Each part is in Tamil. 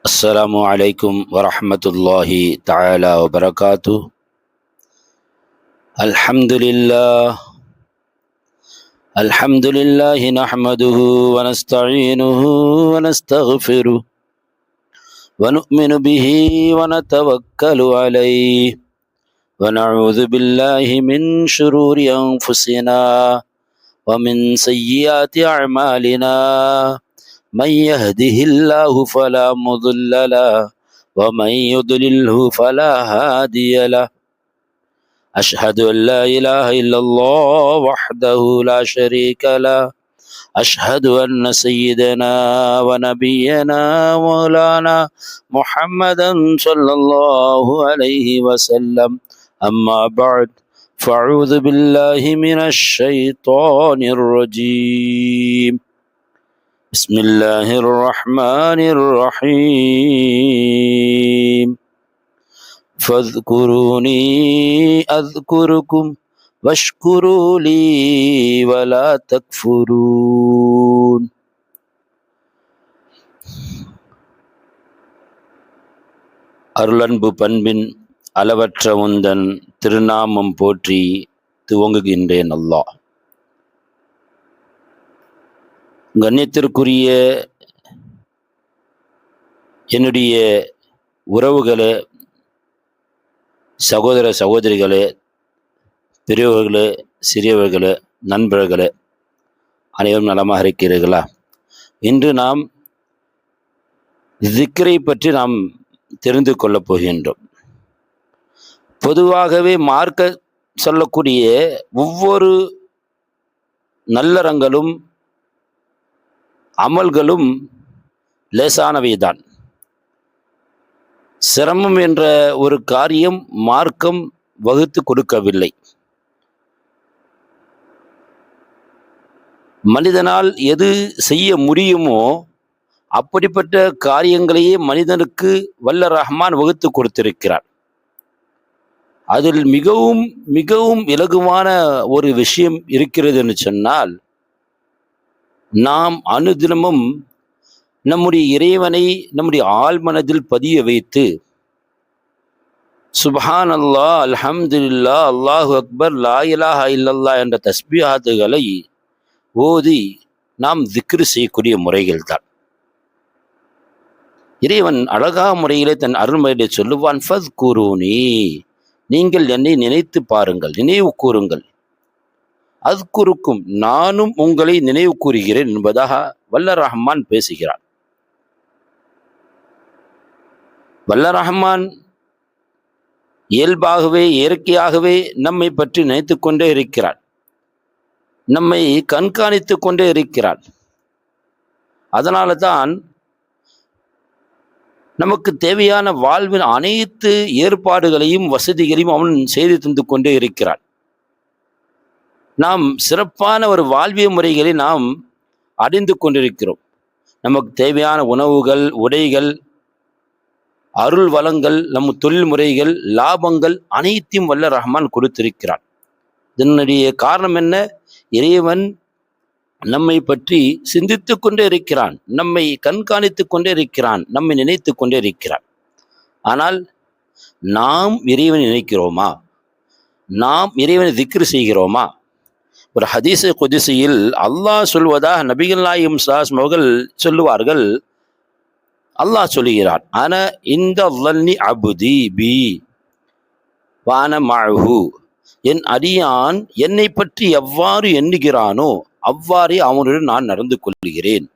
السلام عليكم ورحمة الله تعالى وبركاته. الحمد لله نحمده ونستعينه ونستغفره ونؤمن به ونتوكل عليه ونعوذ بالله من شرور أنفسنا ومن سيئات أعمالنا. من يهده الله فلا مضل له ومن يضلله فلا هادي له. أشهد أن لا إله إلا الله وحده لا شريك له. أشهد أن سيدنا ونبينا مولانا محمدا صلى الله عليه وسلم. أما بعد فأعوذ بالله من الشيطان الرجيم. بسم الله الرحمن الرحيم. فاذكروني أذكركم واشكروا لي ولا تكفرون. அருளன்பு பண்பின் அளவற்ற உந்தன் திருநாமம் போற்றி துவங்குகின்றேன். அல்லாஹ் கண்ணியத்திற்குரிய என்னுடைய உறவுகளே, சகோதர சகோதரிகளே, பெரியவர்களே, சிறியவர்களே, நண்பர்களே, அனைவரும் நலமாக இருக்கிறீர்களா? இன்று நாம் திக்ரை பற்றி நாம் தெரிந்து கொள்ளப் போகின்றோம். பொதுவாகவே மார்க்க சொல்லக்கூடிய ஒவ்வொரு நல்லறங்களும் அமல்களும் லேசானவைதான். சிரமம் என்ற ஒரு காரியம் மார்க்கம் வகுத்து கொடுக்கவில்லை. மனிதனால் எது செய்ய முடியுமோ அப்படிப்பட்ட காரியங்களையே மனிதனுக்கு வல்ல ரஹ்மான் வகுத்து கொடுத்திருக்கிறார். அதில் மிகவும் மிகவும் இலகுவான ஒரு விஷயம் இருக்கிறது என்று சொன்னால், நாம் அனுதினமும் நம்முடைய இறைவனை நம்முடைய ஆழ்மனதில் பதிய வைத்து சுப்ஹான் அல்லாஹ், அல்ஹம்துலில்லாஹ், அல்லாஹு அக்பர், லா இலாஹ இல்லல்லாஹ் என்ற தஸ்பீஹாத்துகளை ஓதி நாம் திக்ரு செய்யக்கூடிய முறைகள் தான். இறைவன் அழகா முறையிலே தன் அருள்முறையிலே சொல்லுவான், ஃபத்குரூனி, நீங்கள் என்னை நினைத்து பாருங்கள், நினைவு கூறுங்கள், அத்குருக்கும், நானும் உங்களை நினைவு கூறுகிறேன் என்பதாக வல்ல ரஹ்மான் பேசுகிறார். வல்ல ரஹ்மான் இயல்பாகவே இயற்கையாகவே நம்மை பற்றி நினைத்து கொண்டே இருக்கிறார், நம்மை கண்காணித்து கொண்டே இருக்கிறார். அதனால தான் நமக்கு தேவையான வாழ்வின் அனைத்து ஏற்பாடுகளையும் வசதிகளையும் அவன் செய்து தந்து கொண்டே இருக்கிறான். நாம் சிறப்பான ஒரு வாழ்விய முறைகளை நாம் அடைந்து கொண்டிருக்கிறோம். நமக்கு தேவையான உணவுகள், உடைகள், அருள் வளங்கள், நம் தொழில் முறைகள், லாபங்கள் அனைத்தையும் வல்ல ரஹ்மான் கொடுத்திருக்கிறான். இதனுடைய காரணம் என்ன? இறைவன் நம்மை பற்றி சிந்தித்து கொண்டே இருக்கிறான், நம்மை கண்காணித்து கொண்டே இருக்கிறான், நம்மை நினைத்து கொண்டே இருக்கிறான். ஆனால் நாம் இறைவனை நினைக்கிறோமா? நாம் இறைவனை திக்ர் செய்கிறோமா? ஒரு ஹதீஸ் குதுசியில் அல்லாஹ் சொல்வதாக நபிகள் நாயகம் ஸல்லல்லாஹு அவர்கள் சொல்லுவார்கள். அல்லாஹ் சொல்லுகிறான், அன இந்த ظنி அபுதி பி வான மஅஹு, என் அடியான் என்னை பற்றி எவ்வாறு எண்ணுகிறானோ அவ்வாறே அவனுடன் நான் நடந்து கொள்கிறேன்.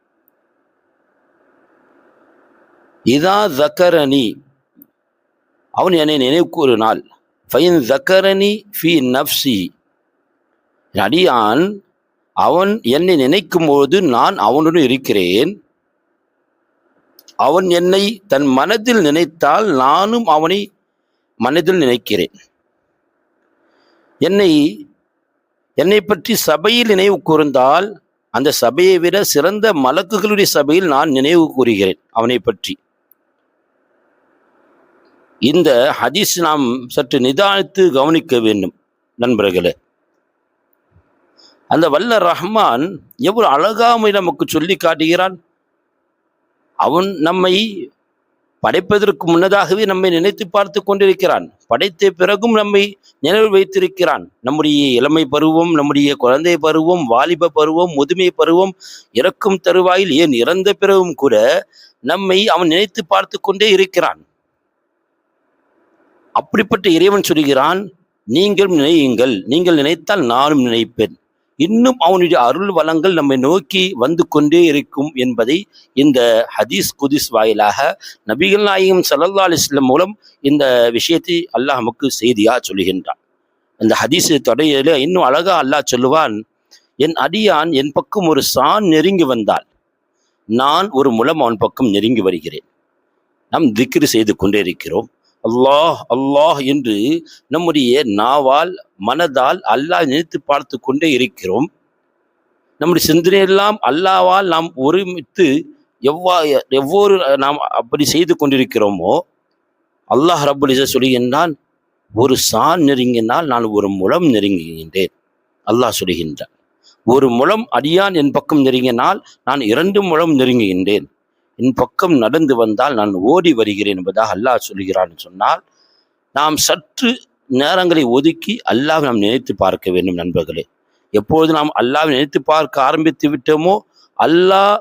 இதா ஸக்கரனி, அவன் என்னை நினைவு கூறினால், ஃபைன் ஸக்கரனி ஃபி நஃப்ஸி, அடியான் அவன் என்னை நினைக்கும் போது நான் அவனுடன் இருக்கிறேன். அவன் என்னை தன் மனதில் நினைத்தால் நானும் அவனை மனதில் நினைக்கிறேன். என்னை பற்றி சபையில் நினைவு கூர்ந்தால் அந்த சபையை விட சிறந்த மலக்குகளுடைய சபையில் நான் நினைவு கூறுகிறேன் அவனை பற்றி. இந்த ஹதீஸ் நாம் சற்று நிதானித்து கவனிக்க வேண்டும் நண்பர்களே. அந்த வல்ல ரஹ்மான் எவ்வளவு அழகாமை நமக்கு சொல்லி காட்டுகிறான். அவன் நம்மை படைப்பதற்கு முன்னதாகவே நம்மை நினைத்து பார்த்து கொண்டிருக்கிறான். படைத்த பிறகும் நம்மை நினைவில் வைத்திருக்கிறான். நம்முடைய இளமை பருவம், நம்முடைய குழந்தை பருவம், வாலிப பருவம், முதுமை பருவம், இறக்கும் தருவாயில், ஏன் இறந்த பிறகும் கூட நம்மை அவன் நினைத்து பார்த்து கொண்டே இருக்கிறான். அப்படிப்பட்ட இறைவன் சொல்கிறான், நீங்கள் நினையுங்கள், நீங்கள் நினைத்தால் நானும் நினைப்பேன். இன்னும் அவனுடைய அருள் வளங்கள் நம்மை நோக்கி வந்து கொண்டே இருக்கும் என்பதை இந்த ஹதீஸ் குதிஸ் வாயிலாக நபிகள் நாயகம் ஸல்லல்லாஹு அலைஹி வஸல்லம் மூலம் இந்த விஷயத்தை அல்லாஹ் நமக்கு செய்தியா சொல்லுகின்றான். இந்த ஹதீஸ் தொடையில இன்னும் அழகா அல்லாஹ் சொல்லுவான், என் அடியான் என் பக்கம் ஒரு சான் நெருங்கி வந்தால் நான் ஒரு முலம் அவன் பக்கம் நெருங்கி வருகிறேன். நாம் திக்ரு செய்து கொண்டே இருக்கிறோம். அல்லாஹ் அல்லாஹ் என்று நம்முடைய நாவால் மனதால் அல்லாஹ் நினைத்து பார்த்து கொண்டே இருக்கிறோம். நம்முடைய சிந்தனையெல்லாம் அல்லாஹ்வால் நாம் ஒருமித்து எவ்வொரு நாம் அப்படி செய்து கொண்டிருக்கிறோமோ, அல்லாஹ் ரப்புல் இஸ்ஸத் சொல்கின்றான், ஒரு சான் நெருங்கினால் நான் ஒரு முலம் நெருங்குகின்றேன். அல்லாஹ் சொல்கின்றான், ஒரு முலம் அடியான் என் பக்கம் நெருங்கினால் நான் 2 முழம் நெருங்குகின்றேன். என் பக்கம் நடந்து வந்தால் நான் ஓடி வருகிறேன் என்பதாக அல்லாஹ் சொல்கிறான்னு சொன்னால், நாம் சற்று நேரங்களை ஒதுக்கி அல்லாஹ் நாம் நினைத்து பார்க்க வேண்டும் நண்பர்களே. எப்போது நாம் அல்லாஹ் நினைத்து பார்க்க ஆரம்பித்து விட்டோமோ அல்லாஹ்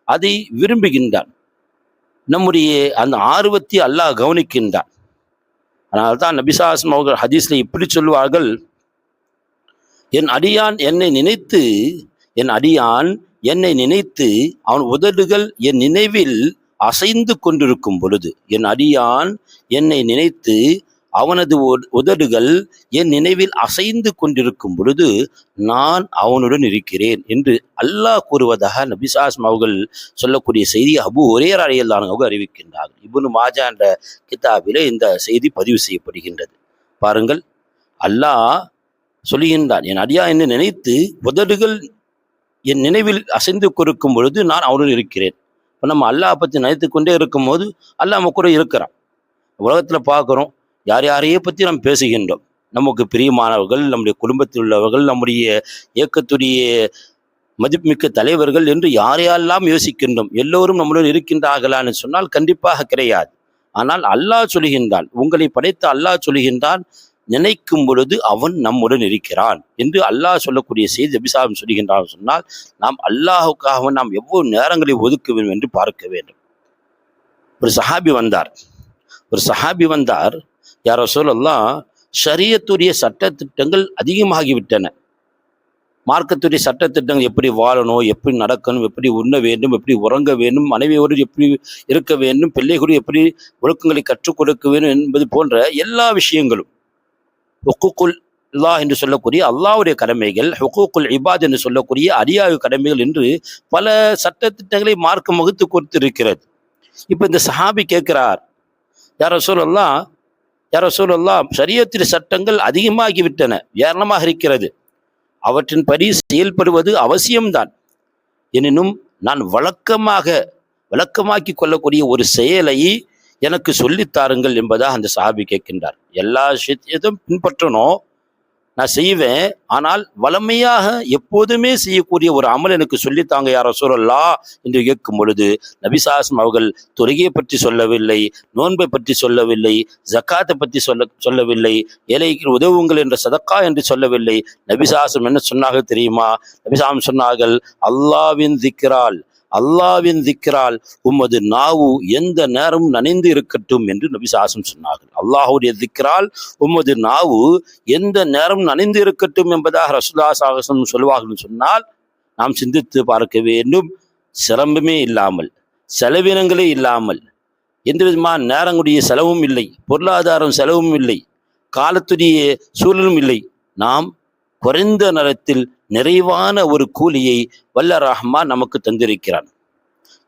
அதை விரும்புகின்றான். நம்முடைய அந்த ஆர்வத்தை அல்லாஹ் கவனிக்கின்றான். அதனால்தான் நபி ஸல்லல்லாஹு அலைஹி வஸல்லம் அவர்கள் ஹதீஸ்ல இப்படி சொல்வார்கள், என் அடியான் என்னை நினைத்து அவன் உதடுகள் என் நினைவில் அசைந்து கொண்டிருக்கும் பொழுது, என் அடியான் என்னை நினைத்து அவனது உதடுகள் என் நினைவில் அசைந்து கொண்டிருக்கும் பொழுது நான் அவனுடன் இருக்கிறேன் என்று அல்லாஹ் கூறுவதாக நபி ஸல்லல்லாஹு அலைஹி வஸல்லம் அவர்கள் சொல்லக்கூடிய செய்தி அபூ ஹுரைரா ரலியல்லாஹு அன்ஹு அறிவிக்கின்றார்கள். இப்னு மாஜா என்ற கிதாபிலே இந்த செய்தி பதிவு செய்யப்படுகின்றது. பாருங்கள், அல்லாஹ் சொல்லுகின்றான், என் அடியான் என்னை நினைத்து உதடுகள் என் நினைவில் அசைந்து கொடுக்கும் பொழுது நான் அவனுடன் இருக்கிறேன். இப்போ நம்ம அல்லாஹ் பற்றி நினைத்து கொண்டே இருக்கும் போது அல்லாஹ் நம்ம கூட இருக்கிறான். உலகத்தில் பார்க்குறோம், யார் யாரையே பற்றி நாம் பேசுகின்றோம். நமக்கு பிரியமானவர்கள், நம்முடைய குடும்பத்தில் உள்ளவர்கள், நம்முடைய இயக்கத்துடைய மதிப்புமிக்க தலைவர்கள் என்று யாரையெல்லாம் யோசிக்கின்றோம். எல்லோரும் நம்முடன் இருக்கின்றார்களான்னு சொன்னால் கண்டிப்பாக கிடையாது. ஆனால் அல்லாஹ் சொல்கின்றான், உங்களை படைத்த அல்லாஹ் சொல்கின்றான், நினைக்கும் பொழுது அவன் நம்முடன் இருக்கிறான் என்று அல்லாஹ் சொல்லக்கூடிய செய்தி நபி ஸல்லல்லாஹு அலைஹி வஸல்லம் சொல்கின்றான். சொன்னால் நாம் அல்லாஹுக்காக நாம் எவ்வளவு நேரங்களை ஒதுக்க வேண்டும் என்று பார்க்க வேண்டும். ஒரு சஹாபி வந்தார், யா ரசூலல்லாஹ், ஷரியத்துடைய சட்டத்திட்டங்கள் அதிகமாகிவிட்டன. மார்க்கத்துடைய சட்டத்திட்டங்கள், எப்படி வாழணும், எப்படி நடக்கணும், எப்படி உண்ண வேண்டும், எப்படி உறங்க வேண்டும், மனைவியோடு எப்படி இருக்க வேண்டும், பிள்ளைகளோடு எப்படி ஒழுக்கங்களை கற்றுக் கொடுக்க வேண்டும் என்பது போன்ற எல்லா விஷயங்களும், ஹுக்கூக்குல் அல்லாஹ் என்று சொல்லக்கூடிய அல்லாஹ்வுடைய கடமைகள், ஹுக்கூக்குல் இபாத் என்று சொல்லக்கூடிய அடியாவு கடமைகள் என்று பல சட்டத்திட்டங்களை மார்க்கம் வகுத்து கொடுத்திருக்கிறது. இப்போ இந்த சஹாபி கேட்கிறார், யா ரசூலல்லாஹ், ஷரியத்தின் சட்டங்கள் அதிகமாகிவிட்டன, ஏராளமாக இருக்கிறது, அவற்றின்படி செயல்படுவது அவசியம்தான். எனினும் நான் வழக்கமாக்கி கொள்ளக்கூடிய ஒரு செயலை எனக்கு சொல்லித்தாருங்கள் என்பதாக அந்த சஹாபி கேட்கின்றார். எல்லா விஷயத்தையும் பின்பற்றணும், நான் செய்வேன், ஆனால் வளமையாக எப்போதுமே செய்யக்கூடிய ஒரு அமல் எனக்கு சொல்லித்தாங்க யா ரசூலல்லாஹ் என்று கேட்கும் பொழுது நபி ஸல்லல்லாஹு அலைஹி வஸல்லம் அவர்கள் தொழுகையை பற்றி சொல்லவில்லை, நோன்பை பற்றி சொல்லவில்லை, ஜக்காத்தை பற்றி சொல்லவில்லை, ஏழைக்கு உதவுங்கள் என்ற சதக்கா என்று சொல்லவில்லை. நபி ஸல்லல்லாஹு அலைஹி வஸல்லம் என்ன சொன்னார்கள் தெரியுமா? நபி ஸல்லல்லாஹு அலைஹி வஸல்லம் சொன்னார்கள், அல்லாஹ்வின் திக்ரால் உமது நாவு எந்த நேரமும் நனைந்து இருக்கட்டும் என்று நபி ஸல்லல்லாஹு அலைஹி வஸல்லம் சொன்னார்கள். அல்லாஹ்வுடைய திக்ரால் உமது நாவு எந்த நேரம் நனைந்து இருக்கட்டும் என்பதாக ரசூலுல்லாஹி ஸல்லல்லாஹு அலைஹி வஸல்லம் சொல்வார்கள் சொன்னால் நாம் சிந்தித்து பார்க்க வேண்டும். சிரமமே இல்லாமல், செலவினங்களே இல்லாமல், எந்த விதமான நேரங்களுடைய செலவும் இல்லை, பொருளாதாரம் செலவும் இல்லை, காலத்துடைய சூழலும் இல்லை, நாம் குறைந்த நேரத்தில் நிறைவான ஒரு கூலியை வல்ல ரஹ்மான் நமக்கு தந்திருக்கிறான்.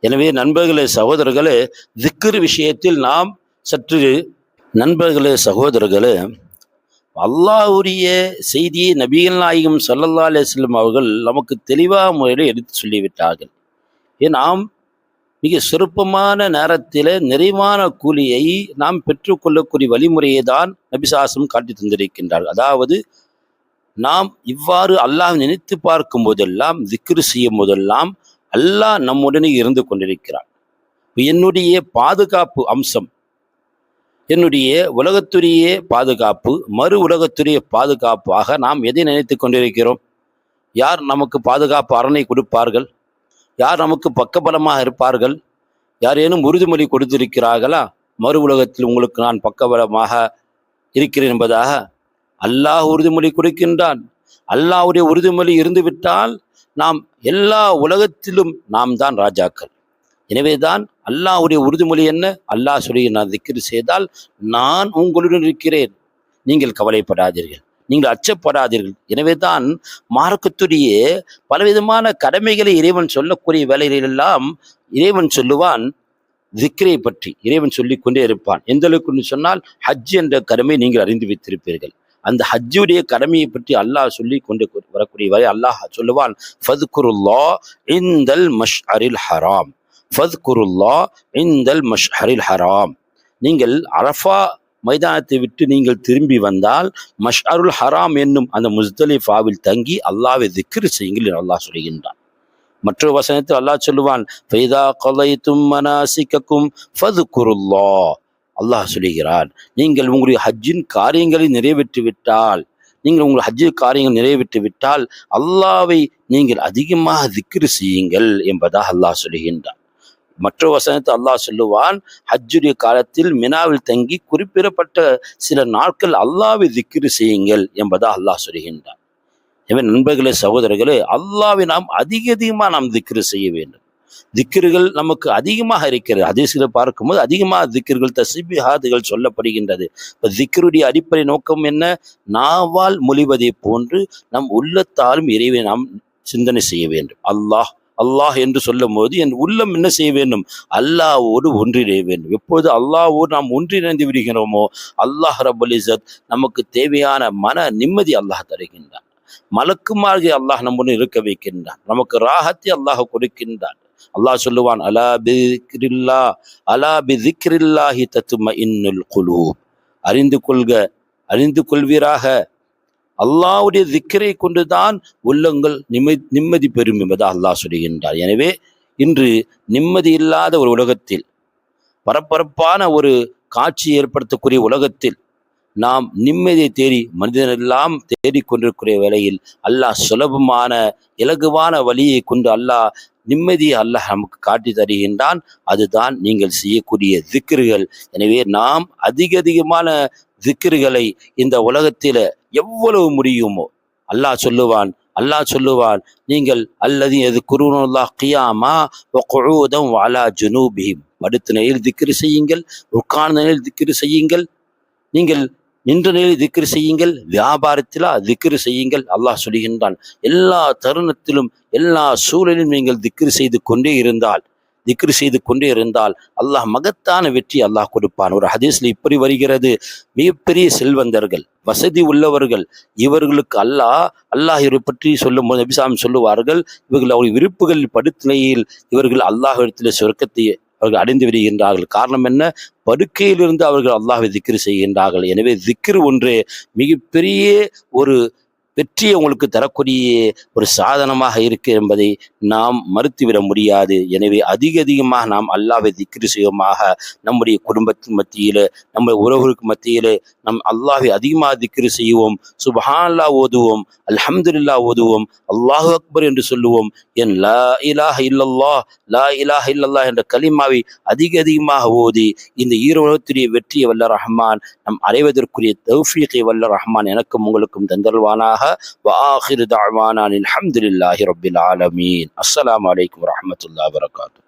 எனவே நண்பர்களே, சகோதரர்களே, திக்ர் விஷயத்தில் நாம் சற்று சகோதரர்களே, அல்லாஹ்வுடைய செய்தியை நபிகள் நாயகம் ஸல்லல்லாஹு அலைஹி வஸல்லம் அவர்கள் நமக்கு தெளிவாக முறையில் எடுத்து சொல்லிவிட்டார்கள். நாம் மிக சிறப்பமான நேரத்தில் நிறைவான கூலியை நாம் பெற்றுக்கொள்ளக்கூடிய வழிமுறையை தான் நபி ஸல்லல்லாஹு அலைஹி வஸல்லம் காட்டி தந்திருக்கின்றார்கள். அதாவது நாம் இவ்வாறு அல்லாஹ் நினைத்து பார்க்கும் போதெல்லாம், திக்ர் செய்யும் போதெல்லாம் அல்லாஹ் நம்முடனே இருந்து கொண்டிருக்கிறான். என்னுடைய பாதுகாப்பு அம்சம், என்னுடைய உலகத்துடைய பாதுகாப்பு, மறு உலகத்துடைய பாதுகாப்பாக நாம் எதை நினைத்து கொண்டிருக்கிறோம்? யார் நமக்கு பாதுகாப்பு அரணை கொடுப்பார்கள்? யார் நமக்கு பக்கபலமாக இருப்பார்கள்? யாரேனும் உறுதிமொழி கொடுத்திருக்கிறார்களா? மறு உலகத்தில் உங்களுக்கு நான் பக்கபலமாக இருக்கிறேன் என்பதாக அல்லாஹ் உறுதிமொழி கொடுக்கின்றான். அல்லாஹ்வுடைய உறுதிமொழி இருந்துவிட்டால் நாம் எல்லா உலகத்திலும் நாம் தான் ராஜாக்கள். எனவேதான் அல்லாஹ்வுடைய உறுதிமொழி என்ன? அல்லாஹ் சொல்லி நான் திக்ர் செய்தால் நான் உங்களுடன் இருக்கிறேன், நீங்கள் கவலைப்படாதீர்கள், நீங்கள் அச்சப்படாதீர்கள். எனவேதான் மார்க்கத்துடைய பலவிதமான கடமைகளை இறைவன் சொல்லக்கூடிய வேலைகளெல்லாம் இறைவன் சொல்லுவான். திக்ரை பற்றி இறைவன் சொல்லிக் கொண்டே இருப்பான். எந்த அளவுக்கு சொன்னால், ஹஜ் என்ற கடமை நீங்கள் அறிந்து வைத்திருப்பீர்கள். அந்த ஹஜ்ஜுடைய கடமையை பற்றி அல்லாஹ் சொல்லி கொண்டு வரக்கூடிய வரை அல்லாஹ் சொல்லுவான், ஃபத்குருல்லாஹ் இந்தல் மஷ்அரில் ஹராம், ஃபத்குருல்லாஹ் இந்தல் மஷ்அரில் ஹராம். நீங்கள் அரஃபா மைதானத்தை விட்டு நீங்கள் திரும்பி வந்தால் மஷ்அருல் ஹராம் என்னும் அந்த முஸ்தலிஃபாவில் தங்கி அல்லாஹ்வை திக்ர் செய்யுங்கள் என்று அல்லாஹ் சொல்கின்றான். மற்றொரு வசனத்தில் அல்லாஹ் சொல்லுவான், ஃபைதா கலைத்தும் மனாசிக்கக்கும் ஃபத்குருல்லாஹ். அல்லாஹ் சொல்லுகிறான், நீங்கள் உங்களுடைய ஹஜ்ஜின் காரியங்களை நிறைவேற்றி விட்டால், நீங்கள் உங்கள் ஹஜ்ஜு காரியங்கள் நிறைவேற்றி விட்டால் அல்லாஹ்வை நீங்கள் அதிகமாக திக்ர் செய்யுங்கள் என்பதாக அல்லாஹ் சொல்லுகின்றான். மற்றொரு வசனத்தை அல்லாஹ் சொல்லுவான், ஹஜ்ஜுடைய காலத்தில் மினாவில் தங்கி குறிப்பிடப்பட்ட சில நாட்கள் அல்லாஹ்வை திக்ர் செய்யுங்கள் என்பதாக அல்லாஹ் சொல்லுகின்றான். எனவே நண்பர்களே, சகோதரர்களே, அல்லாஹ்வை நாம் அதிகமாக நாம் திக்ர் செய்ய வேண்டும். திக்ர்கள் நமக்கு அதிகமாக இருக்கிறது. ஹதீஸ்களை பார்க்கும்போது அதிகமாக திக்ர்கள், தஸ்பீஹாத்துகள் சொல்லப்படுகின்றது. இப்போ திக்ருடைய அடிப்படை நோக்கம் என்ன? நாவால் மொழிவதை போன்று நம் உள்ளத்தாலும் இறைவை நாம் சிந்தனை செய்ய வேண்டும். அல்லாஹ் அல்லாஹ் என்று சொல்லும் போது என் உள்ளம் என்ன செய்ய வேண்டும்? அல்லாஹ்வோடு ஒன்றிணைய வேண்டும். எப்போது அல்லாஹ்வோடு நாம் ஒன்றிணைந்து விடுகிறோமோ அல்லாஹ் ரப்பல் இஸ்ஸத் நமக்கு தேவையான மன நிம்மதி அல்லாஹ் தருகின்றான். மலக்குமார்களை அல்லாஹ் நம்முடன் இருக்க வைக்கின்றான். நமக்கு ராகத்தை அல்லாஹ் கொடுக்கின்றான். அல்லாஹ் சொல்லுவான், அலா பிதிக்ரில்லா அலா பிதிக்ரில்லாஹி தத்மஇன்னுல் குலூப். அறிந்து கொள்வீராக, அல்லாஹ்வுடைய திக்ரை கொண்டுதான் உள்ளங்கள் நிம்மதி பெறும் என்பதாக அல்லாஹ் சொல்கின்றார். எனவே இன்று நிம்மதி இல்லாத ஒரு உலகத்தில், பரபரப்பான ஒரு காட்சி ஏற்படுத்தக்கூடிய உலகத்தில் நாம் நிம்மதியை தேடி மனிதனெல்லாம் தேடிக்கொண்டிருக்கிற வேளையில் அல்லாஹ் சுலபமான இலகுவான வழியை கொண்டு அல்லாஹ் நிம்மதியை அல்லாஹ் நமக்கு காட்டி தருகின்றான். அதுதான் நீங்கள் செய்யக்கூடிய திக்ர்கள். எனவே நாம் அதிகமான திக்ர்களை இந்த உலகத்தில் எவ்வளவு முடியுமோ அல்லாஹ் சொல்லுவான், நீங்கள் அல்லது எது குருனுல்லாஹ் கியாமா வகுஊதம் வஅலா ஜுனூபிஹிம். படுத்த நிலையில் திக்ர் செய்யுங்கள், உட்கார்ந்த நிலையில் திக்ர் செய்யுங்கள், நீங்கள் நின்ற நிலையில் திக்ர் செய்யுங்கள், வியாபாரத்திலா திக்ர் செய்யுங்கள். அல்லாஹ் சொல்கின்றான், எல்லா தருணத்திலும் எல்லா சூழலிலும் நீங்கள் திக்ர் செய்து கொண்டே இருந்தால் அல்லாஹ் மகத்தான வெற்றி அல்லாஹ் கொடுப்பான். ஒரு ஹதீஸ்ல இப்படி வருகிறது, மிகப்பெரிய செல்வந்தர்கள், வசதி உள்ளவர்கள், இவர்களுக்கு அல்லாஹ் இவரை பற்றி சொல்லும் போது நபிசாமி சொல்லுவார்கள், இவர்கள் அவருடைய விருப்புகளில் படுத்துணையில் இவர்கள் அல்லாஹ் இடத்துல சொர்க்கத்தை அவர்கள் அடைந்து விடுகின்றார்கள். காரணம் என்ன? படுக்கையிலிருந்து அவர்கள் அல்லாஹ்வை திக்ர் செய்கின்றார்கள். எனவே திக்ர் ஒன்று மிகப்பெரிய ஒரு வெற்றியை உங்களுக்கு தரக்கூடிய ஒரு சாதனமாக இருக்கு என்பதை நாம் மறுத்துவிட முடியாது. எனவே அதிகமாக நாம் அல்லாஹ்வை திக்ர் செய்வோமாக. நம்முடைய குடும்பத்தின் மத்தியில், நம்முடைய உறவுகளுக்கு மத்தியில் நம் அல்லாஹ்வை அதிகமாக திக்ர் செய்வோம். சுப்ஹானல்லாஹ் ஓதுவோம், அல்ஹம்துலில்லாஹ் ஓதுவோம், அல்லாஹு அக்பர் என்று சொல்லுவோம். என் லா இலாஹ இல்லல்லாஹ் என்ற கலிமாவை அதிகமாக ஓதி இந்த ஈரோகத்துடைய வெற்றியை வல்ல ரஹ்மான் நம் அடைவதற்குரிய தௌஃபீகை வல்ல ரஹ்மான் எனக்கும் உங்களுக்கும் தந்தல்வானாக. وآخر دعوانا الحمد لله رب العالمين. السلام عليكم ورحمة الله وبركاته.